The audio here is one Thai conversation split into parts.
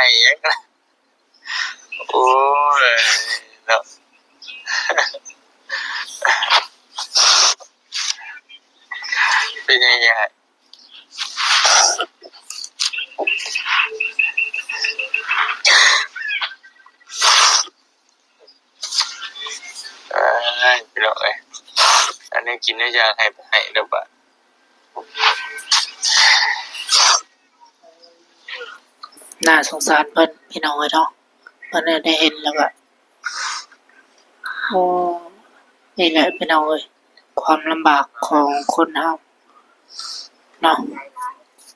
ให้ยังโอ้ยเนาะเป็นยังไงพี่น้องเอ้ยอันนี้กินได้ยาให้เด้อบ่น่าสงสารเพิ่นพี่น้องเอ้ยเนาะเพิ่นได้เห็นแล้วก็โอ้นี่แหละพี่น้องเอ้ยความลำบากของคนเฮาเนาะ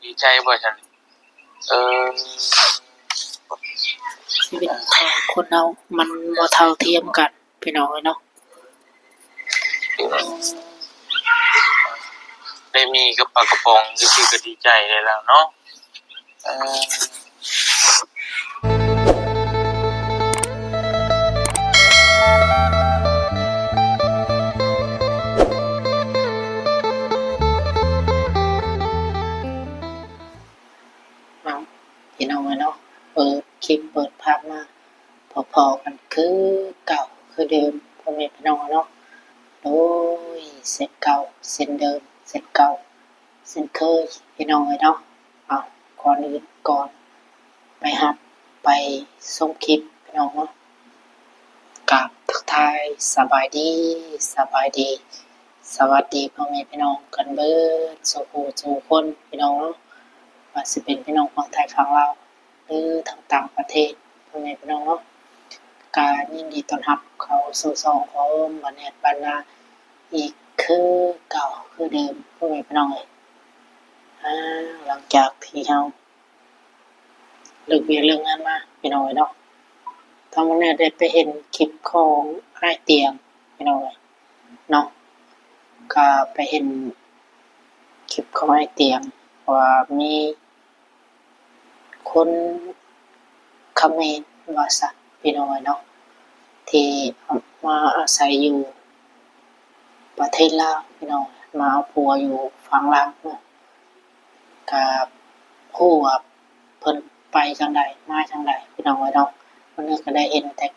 ดีใจบ่ฉันชีวิตของคนเฮามันบ่เท่าเทียมกันพี่น้องเอ้ยเนาะได้มีกระปากระป๋องคือก็ดีใจเลยแล้วเนาะพี่น้องเอ้ยเนาะเปิดคลิปเปิดภาพมาพอๆกันคือเก่าคือเดิมพ่อแม่พี่น้องเนาะโอ้ยเส้นเก่าเส้นเดิมเส้นเก่าเส้นเคยพี่น้องเอ้ยเนาะเอาก่อนอื่นก่อนไปรับไปชมคลิปพี่น้องเนาะกับทักทายสบายดีสวัสดีพ่อแม่พี่น้องกันเบิดสู่คนพี่น้องเนาะว่าสิเป็นพี่น้องฝั่งไทยฝั่งลาวหรือทางต่างประเทศพ่อแม่พี่น้องเนาะการยินดีต้อนรับเข้าสู่ช่องของบันแหนบรรณาอีกคือเก่าคือเดิมพ่อแม่พี่น้องเอ้ยหลังจากที่เฮาเลิกเรียนเรื่องงานมาพี่น้องเอ้ยเนาะทางวันนี้ได้ไปเห็นคลิปของอ้ายเตียงพี่น้องเอ้ยเนาะก็ไปเห็นคลิปของอ้ายเตียงว่ามีคนเขมรว่าซะพี่น้องเอ้ยเนาะที่มาอาศัยอยู่ประเทศลาวพี่น้องมาเอาผัวอยู่ฝั่งลาวเนาะก็ฮู้ว่าเพิ่นไปจังใดมาจังใดพี่น้องเอ้ยเนาะวันนี้ก็ได้เห็นแต่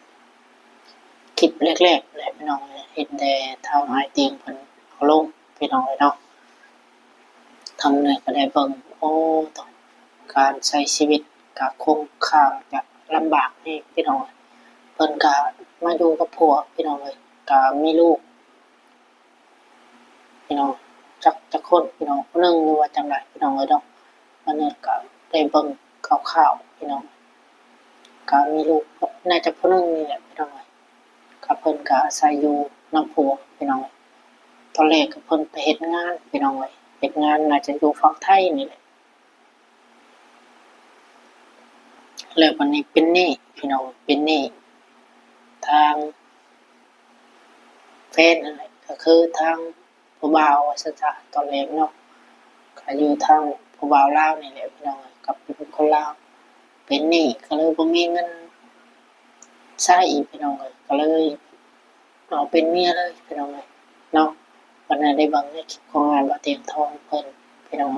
คลิปแรกๆแหละพี่น้องเอ้ยเห็นแต่ทางอ้ายเตียงเพิ่นเอาลงพี่น้องเอ้ยเนาะทำเนี่ยก็ได้เบิ่งโอ้ต้องการใช้ชีวิตก็คงค่อนจะลำบากนี่พี่น้องเพิ่นก็มาอยู่กับผัวพี่น้องเอ้ยก็มีลูกพี่น้องจักคนพี่น้องคนนึงหรือว่าจังได๋พี่น้องเอ้ยเนาะวันนี้ก็ได้เบิ่งคร่าวๆพี่น้องก็มีลูกน่าจะคนนึงนี่แหละพี่น้องเอ้ยก็เพิ่นก็อาศัยอยู่นำผัวพี่น้องตอนแรกก็เพิ่นไปเฮ็ดงานพี่น้องเอ้ยเฮ็ดงานน่าจะอยู่ฝั่งไทยนี่แหละแล้ววันนี้เป็นหนี้พี่น้องเป็นหนี้ทางแฟนนั่นแหละก็คือทางผู้บ่าวว่าซั่นซะตอนแรกเนาะก็อยู่ทางผู้บ่าวลาวนี่แหละพี่น้องกับเป็นคนลาวเป็นหนี้ก็เลยบ่มีเงินใช้อีกพี่น้องก็เลยเอาเป็นเมียเลยพี่น้องเนาะวันนั้นได้เบิ่งในคลิปของงานบ่เตียงทองเพิ่นพี่น้อง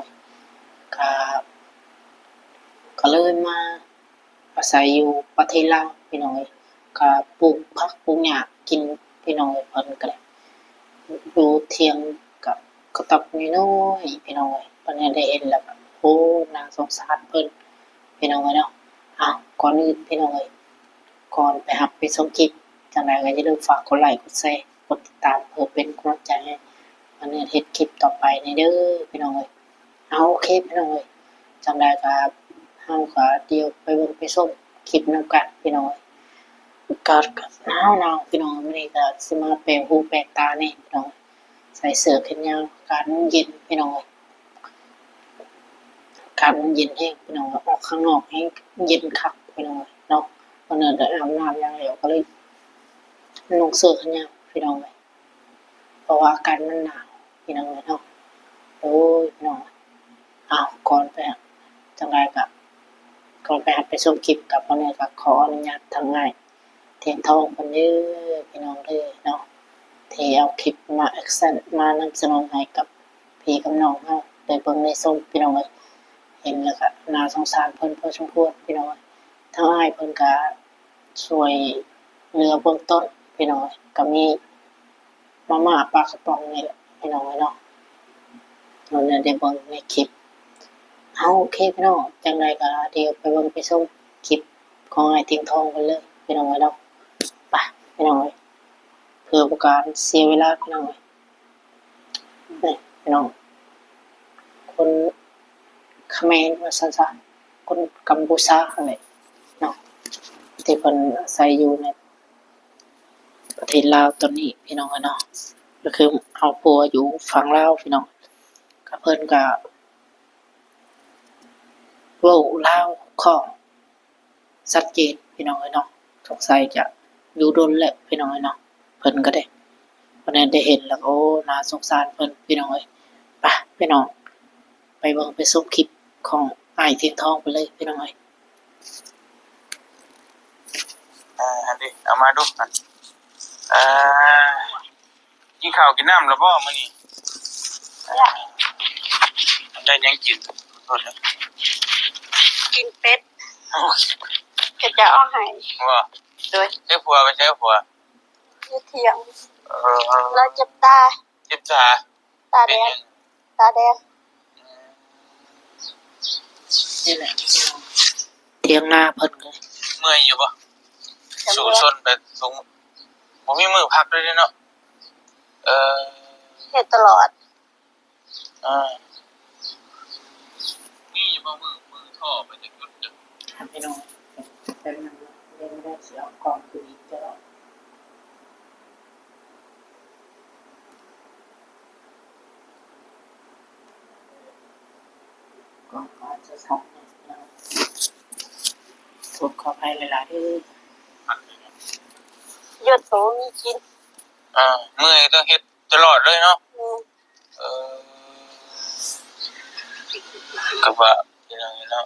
ก็เลยมาอาศัยอยู่ประเทศลาวพี่น้องก็ปลูกผักปลูกหญ้ากินพี่น้องเพิ่นก็ได้อยู่เถียงกับกระต๊อบน้อยๆพี่น้องวันนี้ได้เห็นแล้วก็โอ้น่าสงสารเพิ่นพี่น้องเนาะอ้าวก่อนอื่นพี่น้องก่อนไปรับไปชมคลิปจังได๋ก็อย่าลืมฝากกดไลค์กดแชร์กดติดตามเพื่อเป็นกำลังใจให้วันนี้เฮ็ดคลิปต่อไปนี่เด้อพี่น้องเอาโอเคพี่น้องจังได๋ก็เฮาก็เดี๋ยวไปเบิ่งไปชมคลิปนำกันพี่น้องอากาศก็หนาวๆพี่น้องมื้อนี้ก็สิมาแปลกหูแปลกตาแน่พี่น้องใส่เสื้อแขนยาวอากาศมันเย็นพี่น้องอากาศมันเย็นแฮงพี่น้องออกข้างนอกแฮงเย็นคักพี่น้องเนาะวันนี้ได้อาบน้ำอย่างแล้วก็เลยนุ่งเสื้อแขนยาวพี่น้องเพราะว่าอากาศมันหนาวพี่น้องเนาะโอ้ยพี่น้องอ้าวก่อนไปจังได๋ก็ก่อนไปรับไปชมคลิปกับวันนี้ก็ขออนุญาตทางง่ายเทียนทองเพิ่นเด้อพี่น้องเด้อเนาะที่เอาคลิปมาแอคเซนต์มานำเสนอให้กับพี่กับน้องเฮาได้เบิ่งได้ชมพี่น้องเห็นแล้วก็น่าสงสารเพิ่นพอสมควรพี่น้อง ทางอ้ายเพิ่นก็ช่วยเหลือเบื้องต้นพี่น้องก็มีมาม่าปลากระป๋องนี่แหละพี่น้องเนาะเราเนี่ยได้เบิ่งในคลิปเอาโอเคพี่น้องจังไดก็เดี๋ยวไปเบิ่งไปชมคลิปของอ้ายทิ้งทองกันเลยพี่น้องเนาะไปพี่น้องเพื่อบ่การเสียเวลาพี่น้องนี่พี่น้องคนเขมรว่าซั่นซะคนกัมพูชานั่นแหละเนาะที่เพิ่นอาศัยอยู่ในประเทศลาวตอนนี้พี่น้องเนาะก็คือเอาปัวอยู่ฝั่งลาวพี่น้องก็เพิ่นก็เว้าลาวของชัดเจนพี่น้องเนาะสงสัยจะอยู่ดนแหละพี่น้องเนาะเพิ่นก็ได้วันนั้นได้เห็นแล้วโอ้น่าสงสารเพิ่นพี่น้องไปพี่น้องไปเบิ่งไปชมคลิปของอ้ายเทียนทองไปเลยพี่น้องอันนี้เอามาดูกันอ่ากินข้าวกินน้ำแล้วบ่มื้อนี้ได้ยังกินโทษนะ กินเป็ดก็จะเอาให้ ว่า โดย ใช้ผัวไปใช้ผัว อยู่เที่ยง เออ แล้วเจ็บตา เจ็บตา ตาแดงตาแดง นี่แหละพี่น้องเถียงนาเพิ่นเลย เมื่อยอยู่บ่สู่ซนไปสูงบ่มีมือพักเลยเนาะเออ เฮ็ดตลอด อ่านี่อยู่บ่มือท่อไปจักจุดจัก ครับพี่น้องแต่มันยังไม่ได้เสียกองคืออีกจะกองก็จะทำนะทุกขอภัยหลายๆที่ พักเลยเนาะ หยดโตมีกิน เมื่อยต้องเฮ็ดตลอดเลยเนาะ เออก็ว่าพี่น้องเนาะ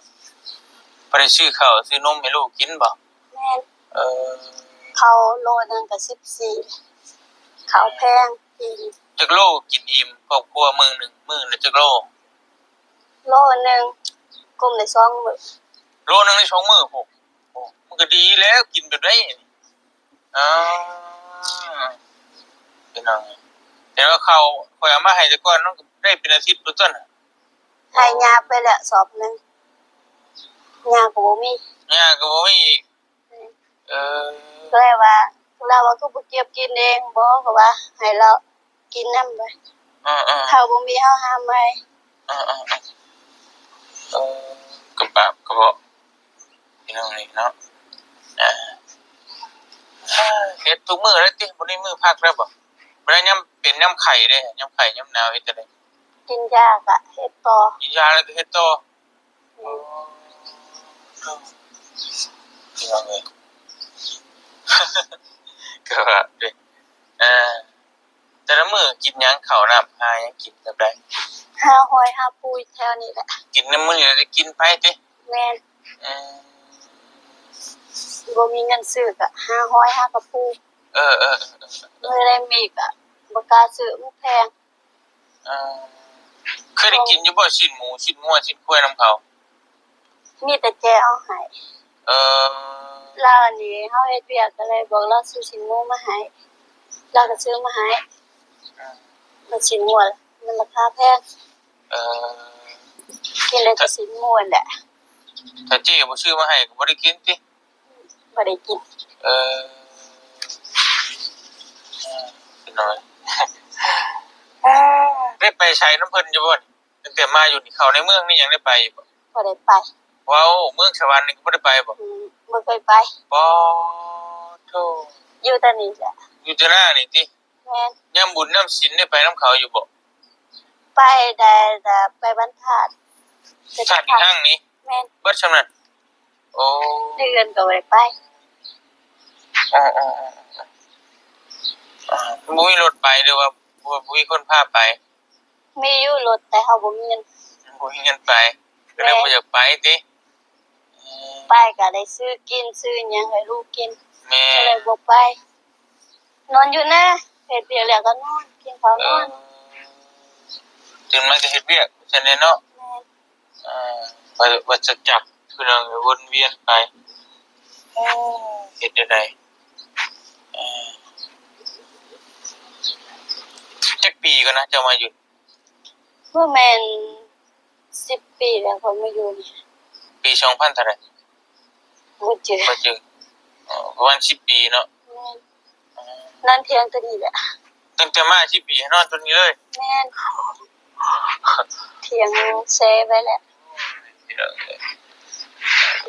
บ่ได้ซื้อข้าวซื้อนมให้ลูกกินบ่ แม่น เออ เขาโลนึงก็14ข้าวแพงอีก จักโลกินอิ่มครอบครัวมื้อหนึงมื้อละจักโล โลนึงกลุ่มได้2มื้อ โลนึงได้2มื้อพุโอ้มันก็ดีแล้วกินแบบได้อ๋อพี่น้องแต่ว่าข้าวข่อยเอามาให้แต่ก่อนมันก็ได้เป็นอาทิตย์พุ่นซั่นน่ะ ให้ยาไปแล้วสอบหนึงยาก็บ่มี ย่าก็บ่มีอีกเออ ก็เลยว่าเราว่าก็บ่เก็บกินเองบ่ก็ว่าให้เรากินนำไป เออๆ เฮาบ่มีเฮาหาใหม่ เออก็บาปก็บ่พี่น้องนี่เนาะอ่าเฮ็ดทุกมื้อเลยติบ่ได้มื้อพักแล้วบ่บ่ได้ยามเป็นยามไข้เด้ยามไข้ยามหนาวเฮ็ดจั่งใด กินยาก็เฮ็ดต่อ กินยาแล้วก็เฮ็ดต่อพี่น้องเอ้ย ก็ว่าเด้แต่ละมื้อกินหยังข้าวน้ำหาหยังกินแบบใด หาหอยหาปูแถวนี้แหละ กินน้ำมื้อนี้ได้กินไปติ แม่น เออ บ่มีเงินซื้อก็หาหอยหากระปู เออ มื้อใดมีก็บ่กล้าซื้อมันแพง เคยได้กินอยู่บ่ชิ้นหมูชิ้นงัวชิ้นควายนำเขา มีแต่แจเอาให้ เออ แล้วอันนี้เฮาเฮ็ดเวียกก็เลยบอกเราซื้อชิ้นหมูมาให้เราก็ซื้อมาให้แล้วชิ้นหมูมันราคาแพง เออ กินได้แต่ชิ้นหมูนั่นแหละ ถ้าเจ๊บ่ซื้อมาให้ก็บ่ได้กินติ บ่ได้กิน เออเป็นน้อย ได้ไปใช้น้ำเพิ่นอยู่บ่นี่ตั้งแต่มาอยู่นี่เข้าในเมืองนี่ยังได้ไปอยู่บ่ บ่ได้ไป ว้าวเมืองสวรรค์นี่ก็บ่ได้ไปบ่ บ่เคยไป ปอโธ่ อยู่แต่นี่แหละ อยู่แต่หน้านี่ติ แม่น ยามบุญยามศีลได้ไปนํเขาอยู่บ่ ไปได้แต่ไปบรรทัด ชาติทางนี้ แม่น เบิดซำนั้นโอ้ เดือนก็บ่ได้ไป อ๋อบ่มีรถไปหรือว่าบ่มีคนพาไป มีอยู่รถแต่เฮาบ่มีเงิน บ่มีเงินไปก็เลยบ่อยากไปติ ไปก็ได้ซื้อกินซื้อหยังให้ลูกกิน แม่ ก็เลยบ่ไป นอนอยู่นะเฮ็ดเวียกแล้วก็นอนกินข้าวนอน ตื่นมาก็เฮ็ดเวียกฉะนั้นเนาะ แม่น ว่าจะจักคือเราวนเวียนไป เฮ็ดได้ไดเออจักปีก่อนนะเจ้ามาอยู่ เมื่อแม่น10 ปีแล้วเขามาอยู่นี่ ปี2000เท่าไหร่ บ่เจอ บ่เจอประมาณ10ปีเนาะ แม่นนั่นเพียงตัวนี้แหละ ตั้งแต่มา10ปีให้นอนตัวนี้เลย แม่นเถียงเซไว้แหละ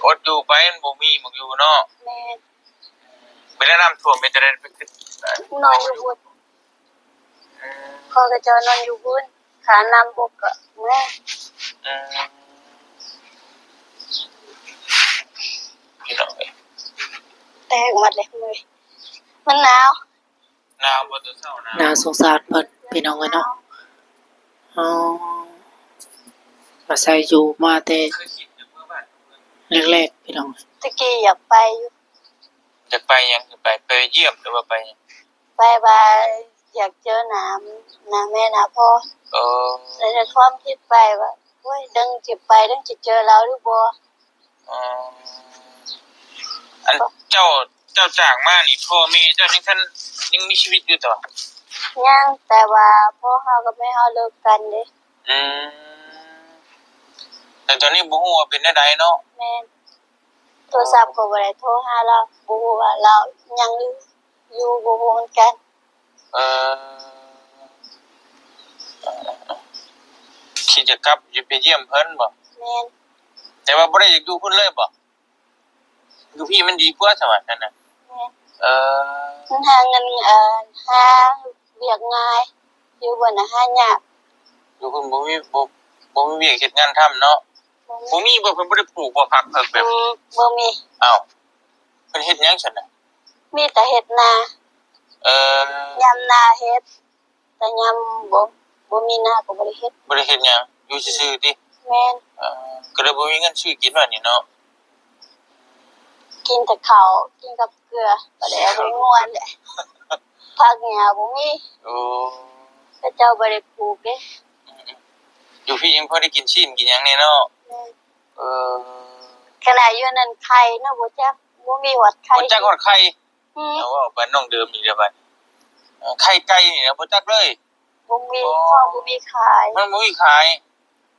อดอยู่ไปมันบ่มีหมองอยู่เนาะ แม่น ไปแนะนำท่วมเป็นจะได้ไปขึ้น นอนอยู่บุญพ่อก็จะนอนอยู่บุญขานำบกก็แม่ อืมพี่น้องเอ้ย แตกหมดเลยมื้อมันหนาว หนาวบ่ตัวเช้าหนาว น่าสงสารเพิ่นพี่น้องเอ้ยเนาะอ๋ออาศัยอยู่มาแต่ เคยคิดอยู่เมื่อบ้าน แรกๆพี่น้อง ตะกี้อยากไปอยู่ จะไปยังจะไปเยี่ยมหรือว่าไปยัง ไปว่าอยากเจอน้าแม่น้าพ่อ เออ แล้วจะความคิดไปว่าโอ้ยดังจะไปดังจะเจอเราหรือบ่ เอออันเจ้าจากมานี่พ่อแม่เจ้ายังมีชีวิตอยู่ต่อ ยังแต่ว่าพ่อเฮากับแม่เฮาเลิกกันเด้ อืมแต่ตอนนี้บ่ฮู้ว่าเป็นจังไดเนาะ แม่นโทรศัพท์ก็บ่ได้โทรหาเราบ่ฮู้ว่าเรายังอยู่บ่ฮู้เหมือนกัน เอคิดจะกลับอยู่ไปเยี่ยมเพิ่นบ่ แม่น แต่ว่าบ่ได้อยากอยู่เพิ่นเลยบ่อยู่พี่มันดีกว่าสมัยนั้นน่ะ แม่น เออ มันหาเงินหาเวียกง่ายอยู่บ่น่ะหายาก อยู่เพิ่นบ่มีเวียกเฮ็ดงานทำเนาะ บ่มี บ่มีบ่เพิ่นบ่ได้ปลูกบ่ผักเพิ่นแบบ บ่มี อ้าวเพิ่นเฮ็ดหยังซั่นน่ะ มีแต่เฮ็ดนา เออย ามนาเฮ็ดแต่ยามบ่มีนาก็บ่ได้เฮ็ด บ่ได้เฮ็ดหยังอยู่ซื่อๆติ แม่น ก็เลยบ่มีเงินซื้อกินว่านี่เนาะ กินแต่ข้าวกินกับเกลือก็ได้เอาไปง่วนแหละผักหญ้าบ่มี โอ้ แต่เจ้าบ่ได้ปลูกเด้ อยู่พี่ยังพอได้กินชิ้นกินหยังแน่เนาะ แม่น เออ ขณะอยู่นั่นไข่เนาะบ่จักบ่มีหวัดไข่ บ่จักฮอดไข่ อืม เอาว่าบ้านน้องเดิมนี่เด้อบัดไข่ไก่นี่นะบ่จักเลย บ่มีข้าวบ่มีขาย มันบ่มีขาย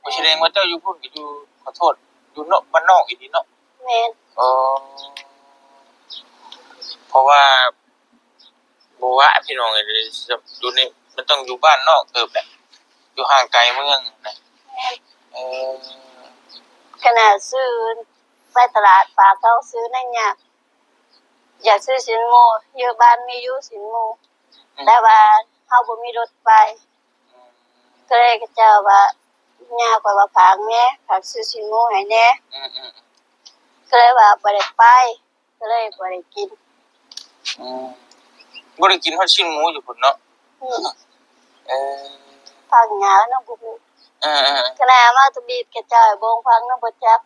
บ่แสดงว่าเจ้าอยู่พุ่นก็อยู่ขอโทษอยู่นอกบ้านนอกอีนี่เนาะ แม่น อ๋อเพราะว่าบ่ว่าพี่น้องเอ้ยอยู่ในมันต้องอยู่บ้านนอกเติบแหละอยู่ห่างไกลเมืองนะเออ ขณะซื้อไปตลาดฝากเขาซื้อนั่นเนี่ยอยากซื้อสินโมอยู่บ้านมีอยู่สินโมแต่ว่าเฮาบ่มีรถไปก็เลยก็เจ้าว่าย่าก็ว่าฝากแม่ฝากซื้อสินโมให้แน่ อืม ก็เลยว่าบ่ได้ไปก็เลยบ่ได้กิน บ่ได้กินฮอดชิ้นหมูอยู่พุ่นเนาะ อืม เออ ผักหญ้าเนาะบ่ฮู้ เออ ขณะมาตะบีดกระจายบงพังเนาะบ่จัก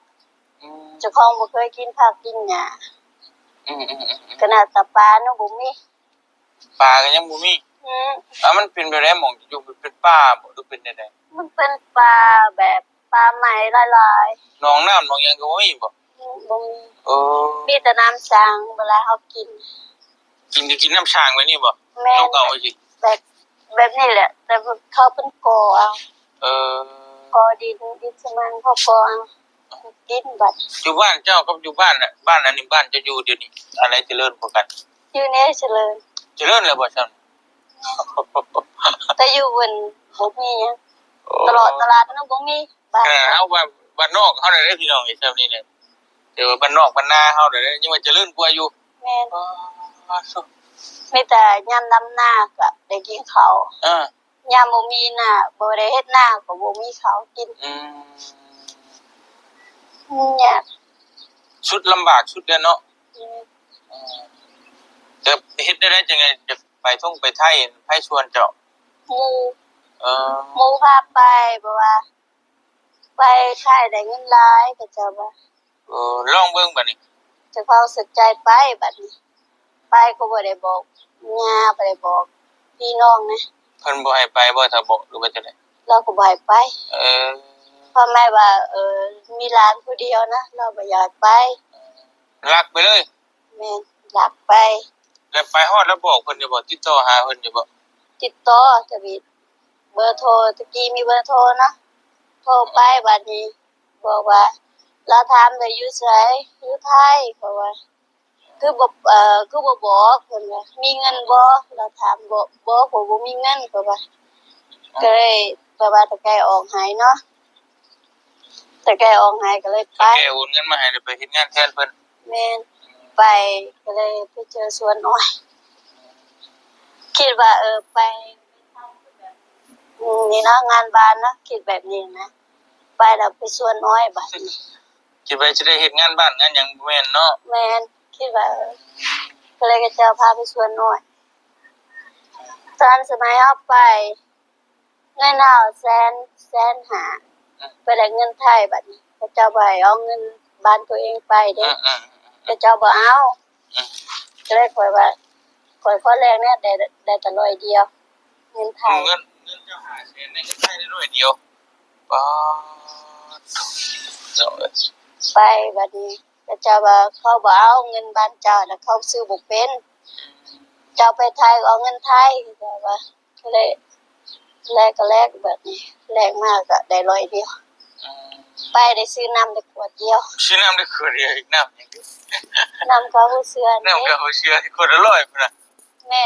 เจ้าของบ่เคยกินผักกินหญ้าขนาดตะปลาเนาะบ่มี ปลาก็ยังบ่มี อืม มันเป็นไปได้หม่องอยู่เป็นป่าบ่หรือเป็นจังได๋ มันเป็นปลาแบบปลาใหม่หลาย หนองน้ำหนองหยังก็บ่มีบ่ ๆบ่มี เออ มีแต่น้ำสางเวลาเฮากิน กินน้ำช้างไว้นี่บ่ แม่ ต้องเอาไว้สิ แบบนี้แหละ แต่เขาเป็นกอเอา เออก อดินสมันเขากอเอากินบัด อยู่บ้านเจ้ากับอยู่บ้านน่ะบ้านอันนี้บ้านเจะอยู่เดี๋ยวนี้อะไรเจริญกว่ากัน อยู่ในเฉลิม เจริญแล้วบ่ซั่น แต่อยู่บนบ่มีหยังตลอดตลาดนั้นบ่มีบ้าน เอาว่าบ้านนอกเฮาได้เด้อพี่น้องไอ้เจ้านี่แหละเดี๋ยวบ้านนอกบ้านนาเฮาได้เด้อยังว่าเจริญกว่าอยู่ แม่น อ๋อสุ มีแต่ยามดำนาก็ได้กินข้าว เออย ามบ่มีน่ะบ่ได้เฮ็ดนาก็บ่มีข้าวกิน อืม เนี่ย ชุดลำบากชุดเด้อเนาะแต่เฮ็ดได้จังไงจะไปท่องไปไทยไผชวนเจ้า หมู่ เออ หมู่พาไปบ่ว่า ไปไทยได้เงินหลายก็จะว่า ลองเบิ่งบัดนี้ เจะพาสนใจไปบัดนี้ไปก็บ่ได้บอกย่าบ่ได้บอกพี่น้องนะ เพิ่นบ่ให้ไปบ่ถ้าบอกหรือว่าจังได๋ เราก็บ่ให้ไป เออ พ่อแม่ว่ามีหลานผู้เดียวนะเราบ่อยากไป รักไปเลย ม่นอยากไปแล้วไปฮอดแล้วบอกเพิ่นอยู่บ่ติดต่อหาเพิ่นอยู่บ่ติดต่อจะมีเบอร์โทรตะกี้มีเบอร์โทรนะโทรไปบัดนี้บอกว่าเราถามได้อยู่ไสอยู่ไทยเพราะว่าคือบ่บอกเพิ่นว่ามีเงินบ่เราถามบ่ผมบ่มีเงินเพราะว่าก็เลยเพราะว่าตะไกออกหายเนาะตะไกออกหายก็เลยไปแกโอนเงินมาให้แล้วไปเฮ็ดงานแทนเพิ่นแม่นไปก็เลยไปเจอสวนอ้อยคิดว่าไปนี่นะงานบ้านนะคิดแบบนี้นะไปแล้วไปสวนอ้อยบัดนี้คิดว่าจะได้เฮ็ดงานบ้านงานหยังบ่แม่นเนาะแม่นคิดว่าก็เลยก็จะพาไปสวนอ้อยตอนสมัยเอาไปเงินเอาแสนหาไปได้เงินไทยบัดนี้ก็จะไปเอาเงินบ้านตัวเองไปเด้ก็จะบ่เอาก็เลยข่อยว่าข่อยขอแรงเนี่ยได้แต่100เดียวเงินไทยเงินเจ้าหาแสนในเงินไทยได้100เดียวป๊าดเจ้าไปบัดนี้ก็จะว่าเขาบ่เอาเงินบ้านเจ้าน่ะเขาซื้อบ่เป็นเจ้าไปไทยเอาเงินไทยก็ว่าก็เลยก็แลกแบบนี้แลกมาก็ได้100เดียวไปได้ซื้อน้ำได้ขวดเดียวซื้อน้ำได้ขวดเดียวอีกน้ำหยังน้ำเขาเชื่อน้ำเขาเชื่อขวดละ100พุ่นน่ะแม่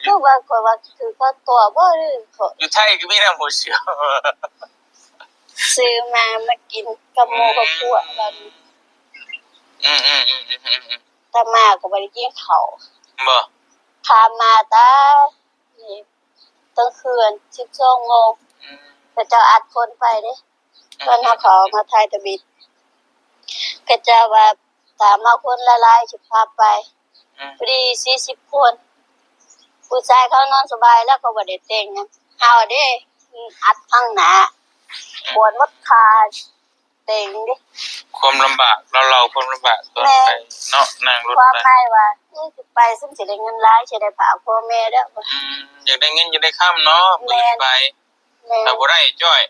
คือว่าข่อยว่าคือเขาตัวบ่หรืออยู่ไทยก็มีน้ำบ่เชื่อซื้อมากินกับหมู่กับพวกบัดแต่มาก็บ่ได้กินข้าวบ่พามาตานี่ตั้งคืน12โมงก็จะอัดคนไปเด้ตอนเฮาเขามาถ่ายทะบิดก็จะว่าถามมาคนหลายๆสิพาไปพอดี40คนผู้ชายเขานอนสบายแล้วก็บ่ได้แต่งหยังเฮาเด้อัดข้างหน้าปวดหมดขาเต็งเด้ความลำบากเราความลำบากตอนไปเนาะนั่งรถความหมายว่าสิไปซึ่งสิได้เงินหลายสิได้ฝากพ่อแม่เด้ออยากได้เงินอยากได้ค่ำเนาะไปแต่บ่ได้จ้อย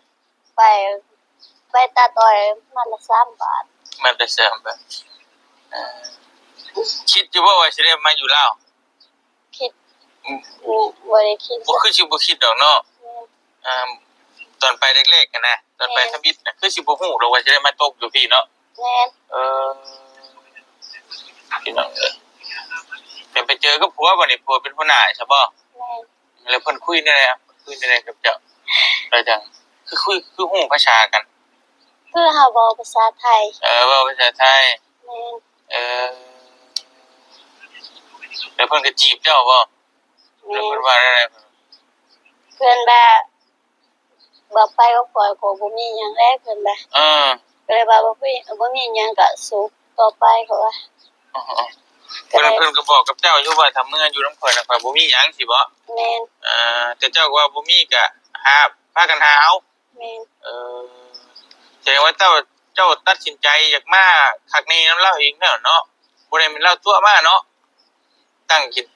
ไปตาต่อยมันละ3 บาทมันได้3 บาทคิดอยู่ว่าสิได้มาอยู่ลาวคิดบ่ได้คิดบ่คือสิบ่คิดดอกเนาะตอนไปเล็กๆกันนะตอนไปทบิดน่ะคือสิบ่ฮู้ดอกว่าสิได้มาตกอยู่พี่เนาะแม่นพี่น้องเอ้ยแต่ไปเจอกับผัวบ่นี่ผัวเป็นหัวหน้าใช่บ่แม่นแล้วเพิ่นคุยได้กับเจ้าแล้วจังคือฮู้ภาษากันคือเฮาเว้าภาษาไทยเว้าภาษาไทยแม่นแล้วเพิ่นก็จีบเจ้าบ่แล้วเพิ่นว่าอะไรเพิ่นบ่ไปกับข่อยก็บ่มีหยังแล้วเพิ่นว่าก็เลยว่าบ่มีหยังก็สู้ต่อไปเขาว่าเพิ่นก็บอกกับเจ้าอยู่ว่าถ้าเมื่ออยู่นำข่อยน่ะข่อยบ่มีหยังสิบ่แม่นแต่เจ้าว่าบ่มีก็หาพากันหาเอาแม่นแสดงว่าเจ้าตัดสินใจอยากมาคักนี้นำเราเองแล้วเนาะบ่ได้เป็นเราตัวมาเนาะ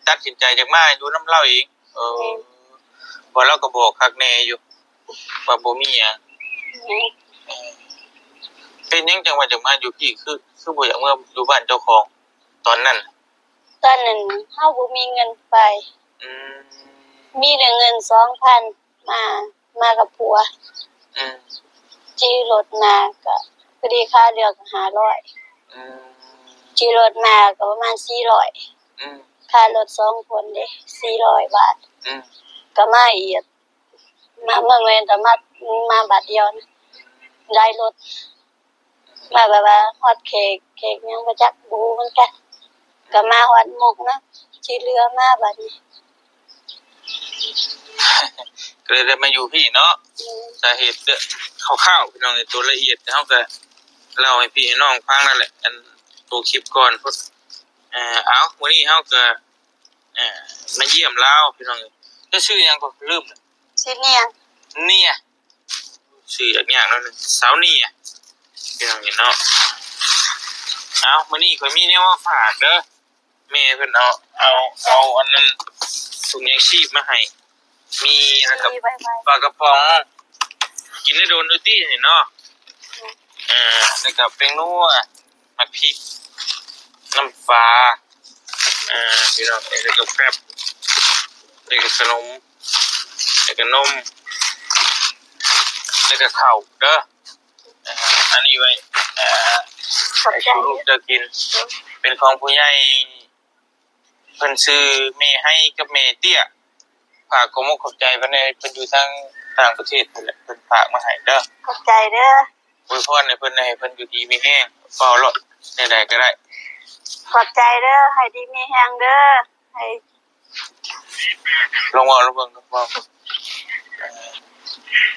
ตัดสินใจอยากมาอยู่นำเราเองบ่เราก็บอกคักแน่อยู่ว่าบ่มีหยังเป็นหยังจังว่าจะมาอยู่พี่คือบ่อยากมาอยู่บ้านเจ้าของตอนนั้นเฮาบ่มีเงินไปมีแต่เงิน 2,000 มากับผัวขี่รถมาก็พอดีค่าเรือก็500ขี่รถมาก็ประมาณ400ค่ารถ2คนเด้400 บาทก็มาอีกมาเมื่อเว้นแต่มาบาทเดียวนะได้รถมาแบบว่าฮอดเค้กยังบ่จักบูเหมือนกันก็มาฮอดมุกนะขี่เรือมาบัดนี้ก็เลยได้มาอยู่พี่เนาะสาเหตุคร่าวๆพี่น้องในตัวละเอียดเฮาก็เล่าให้พี่น้องฟังนั่นแหละอันตัวคลิปก่อนพุ่นเอามื้อนี้เฮาก็มาเยี่ยมลาวพี่น้องจะชื่อหยังก็ลืมชื่อเนี่ยชื่อยากๆแล้วนึงสาวนี่พี่น้องเนาะเอามื้อนี้ข่อยมีแนวมาฝากเด้อแม่เพิ่นเอาอันนั้นถุงยางชีพมาให้มีนะครับปลากระป๋องกินได้โดนดูตี้นี่เนาะแล้วก็แป้งนัวผักพริกน้ำปลา พี่น้องแล้วก็แฟบแล้วก็ขนมแล้วก็นมแล้วก็ข้าวเด้ออันนี้ไว้ขอบใจ ให้ลูกจะกินเป็นของผู้ใหญ่เพิ่นซื้อแม่ให้กับแม่เตี้ยฝากขอมขอบใจเพิ่นให้เพิ่นอยู่ทางต่างประเทศเพิ่นแหละเพิ่นฝากมาให้เด้อ ขอบใจเด้อ อวยพรให้เพิ่นให้เพิ่นอยู่ดีมีแรงเฝ้ารถได้ก็ได้ ขอบใจเด้อให้ดีมีแฮงเด้อให้ ลงว่าลงเบิ่งว่า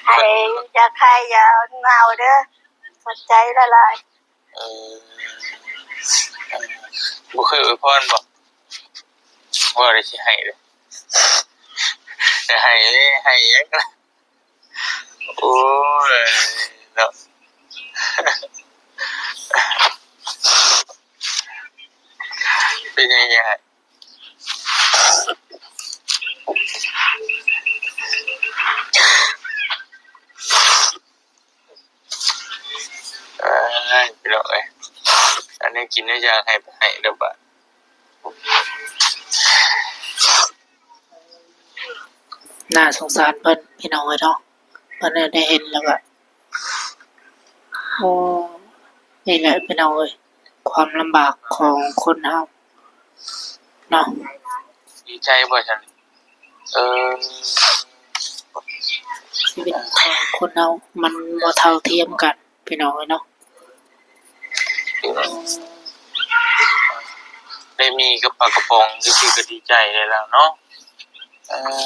ให้อย่าใครอย่าหนาวเด้อขอบใจละลาย เออบ่เคยอวยพรบ่ว่าได้สิให้เด้อแต่ให้ยังนะโอ้ยเนาะเป็นยังไงพี่น้องเอ้ยอันนี้กินได้ยากให้เด้อบ่ น่าสงสารเพิ่นพี่น้องเนาะเพิ่นได้เห็นแล้วก็โอ้นี่แหละพี่น้องเอ้ยความลำบากของคนเฮาเนาะ ดีใจบ่ฉันเออ ชีวิตของคนเฮามันบ่เท่าเทียมกันพี่น้องเอ้ยเนาะ ได้มีกระปากระป๋องคือก็ดีใจเลยแล้วเนาะเออ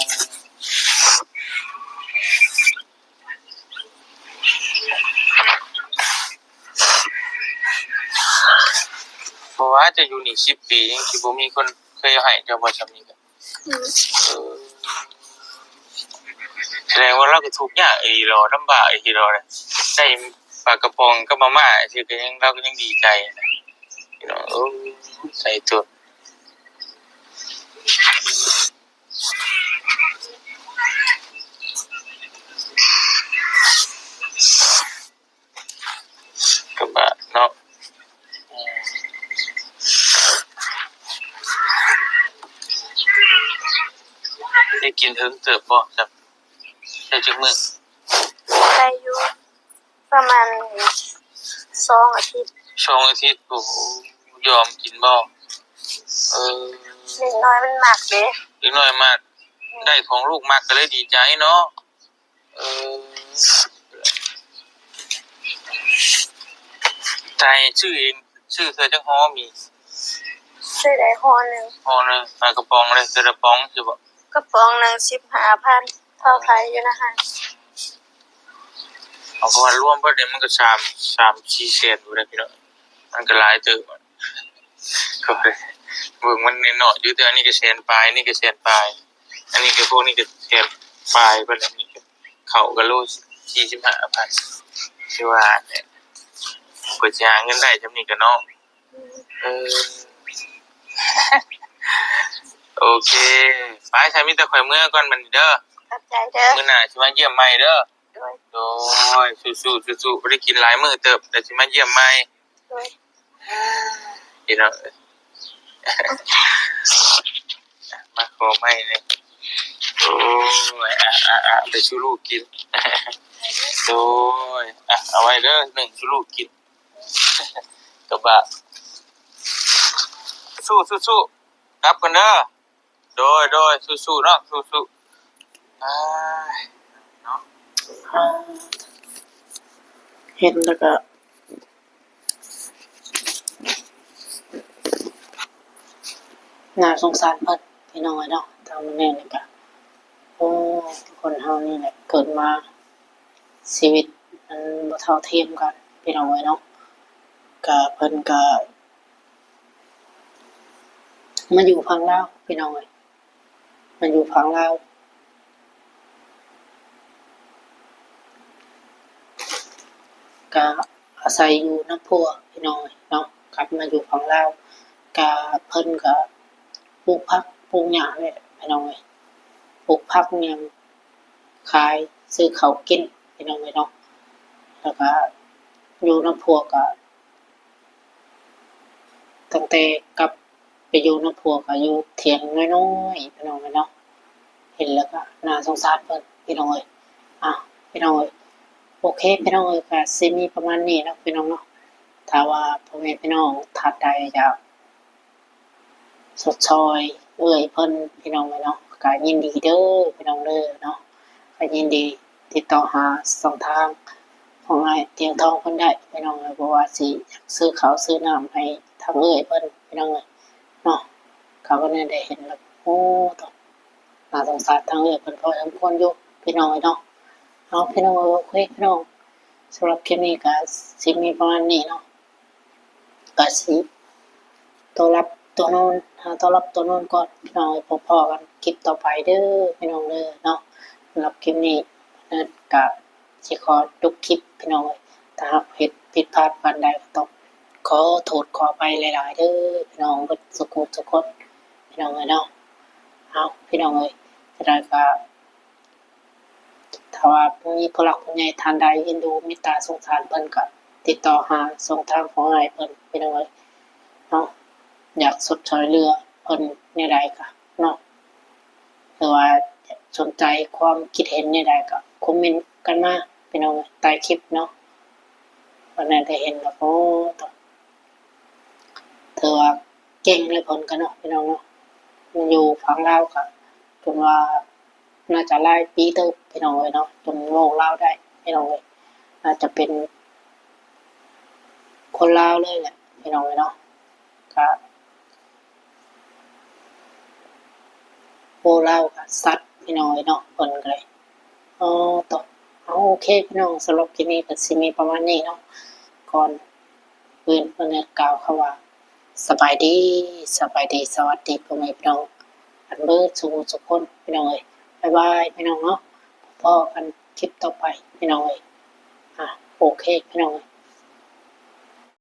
เพราะว่าจะอยู่นี่10 ปียังสิบ่มีคนเคยให้เจ้าบ่ซำนี้ก็เออแสดงว่าเราก็ทุกข์ยากอีหลอลำบากอีหลอเลยได้ปลากระป๋องกับมาม่าสิก็ยังเราก็ยังดีใจนะพี่น้องใส่ตัวกระบะเนาะได้กินถึงเติบบ่จับได้จักมื้อ ได้อยู่ประมาณ2 อาทิตย์ 2 อาทิตย์โอ้โหยอมกินบ่เออ เล็กน้อยมันหมักเด้ อีกหน่อยมากได้ของลูกมากก็เลยดีใจเนาะเออใจชื่อเองชื่อเธอจังฮ้อมี ซื้อได้ห่อหนึง ฮ้อนึงปลากระป๋องเลยกระป๋องสิบ่ กระป๋องหนึง 15,000เท่าไทยอยู่นะฮะ เอาเพราะว่ารวมเบิดเนี่ยมันก็3-4แสนอยู่ได้พี่น้องมันก็หลายเติบอะก็เลยเบิ่งมันน้อยๆอยู่แต่อันนี้ก็แสนปลายนี่ก็แสนปลายอันนี้ก็พวกนี้ก็แสนปลายเบิดอันนี้ก็เข้าก็โล45,000สิว่าเนี่ยเปิดสิหาเงินได้จำนี้ก็เนาะเออ โอเคไปใช้มีแต่ข่อยเมื่อก่อนมันเด้อ ขอบใจเด้อ มื้อหน้าสิมาเยี่ยมใหม่เด้อ ด้วย โดยสู้ๆสู้ๆบ่ได้กินหลายมื้อเติบแต่สิมาเยี่ยมใหม่ ด้วย พี่น้องมาขอใหม่นี่โอ้ยไปชูลูกกินโดยเอาไว้เด้อ1ชูลูกกินกระบะสู้ๆรับกันเด้อโดยสู้ๆเนาะสู้ๆเนาะ เห็นแล้วก็น่าสงสารเพิ่นพี่น้องเนาะทำแน่นี่ก็โอ้คนเฮานี่แหละเกิดมาชีวิตมันบ่เท่าเทียมกันพี่น้องเนาะก็เพิ่นก็มาอยู่ฝั่งลาวพี่น้องมาอยู่ฝั่งลาวก็อาศัยอยู่น้ำพัวพี่น้องเนาะกลับมาอยู่ฝั่งลาวก็เพิ่นก็ปลูกผักปลูกหญ้าเลยพี่น้องปลูกผักหยังขายซื้อข้าวกินพี่น้องเนาะแล้วก็อยู่น้ำพัวก็ตั้งแต่กลับ ไปอยู่น้ำพัวก็อยู่เถียงน้อยๆพี่น้องเนาะเห็นแล้วก็น่าสงสารเพิ่นพี่น้องเอ้ยพี่น้องเอ้ยโอเคพี่น้องเอ้ยก็สิมีประมาณนี้เนาะพี่น้องเนาะถ้าว่าพ่อแม่พี่น้องท่านใดอยากสดซอยเพิ่นพี่น้องเอ้ยเนาะก็ยินดีเด้อพี่น้องเด้อเนาะก็ยินดีติดต่อหาช่องทางของอ้ายเตียงทองเพิ่นได้พี่น้องเอ้ยบ่ว่าสิอยากซื้อข้าวซื้อน้ำให้ทางเพิ่นพี่น้องเอ้ยเนาะเขาก็ได้เห็นแล้วโอ้ตองน่าสงสารทางเพิ่นพอสมควรอยู่พี่น้องเอ้ยเนาะเอาพี่น้องเอ้ยโอเคพี่น้องสำหรับคลิปนี้ก็สิมีประมาณนี้เนาะก็สิตัวรับตัวโน้นตัวรับตัวโน้นก่อนพี่น้องเอ้ยพอๆกันคลิปต่อไปเด้อพี่น้องเด้อเนาะสำหรับคลิปนี้ก็สิขอจบคลิปพี่น้องเอ้ยถ้าหากเฮ็ดผิดพลาดปานใดก็ต้องขอโทษขออภัยหลายๆเด้อพี่น้องเบิดสุขทุกคนพี่น้องเอ้ยเนาะเอาพี่น้องเอ้ยจะได้ก็ถ้าว่ามีผู้หลักผู้ใหญ่ท่านใดเอ็นดูเมตตาสงสารเพิ่นก็ติดต่อหาช่องทางของอ้ายเพิ่นพี่น้องเอ้ยเนาะอยากสดช่วยเหลือเพิ่นแนวใดก็เนาะหรือว่าสนใจความคิดเห็นแนวใดก็คอมเมนต์กันมาพี่น้องเอ้ยใต้คลิปเนาะวันนั้นได้เห็นแล้วโอ้ถือว่าเก่งเลยเพิ่นก็เนาะพี่น้องเนาะมันอยู่ฝั่งลาวก็จนว่าน่าจะหลายปีเติบพี่น้องเอ้ยเนาะจนโลกลาวได้พี่น้องเอ้ยน่าจะเป็นคนลาวเลยแหละพี่น้องเอ้ยเนาะก็โลลาวก็สัตว์พี่น้องเอ้ยเนาะเพิ่นก็เลยอ๋อตอโอเคพี่น้องสำหรับคลิปนี้ก็สิมีประมาณนี้เนาะก่อนอื่นเพิ่นก็กล่าวคำว่าสบายดีสวัสดีพ่อแม่พี่น้องอันเบิดทุกคนพี่น้องเอ้ยบ๊ายบายพี่น้องเนาะพบกันคลิปต่อไปพี่น้องเอ้ยโอเคพี่น้องเอ้ย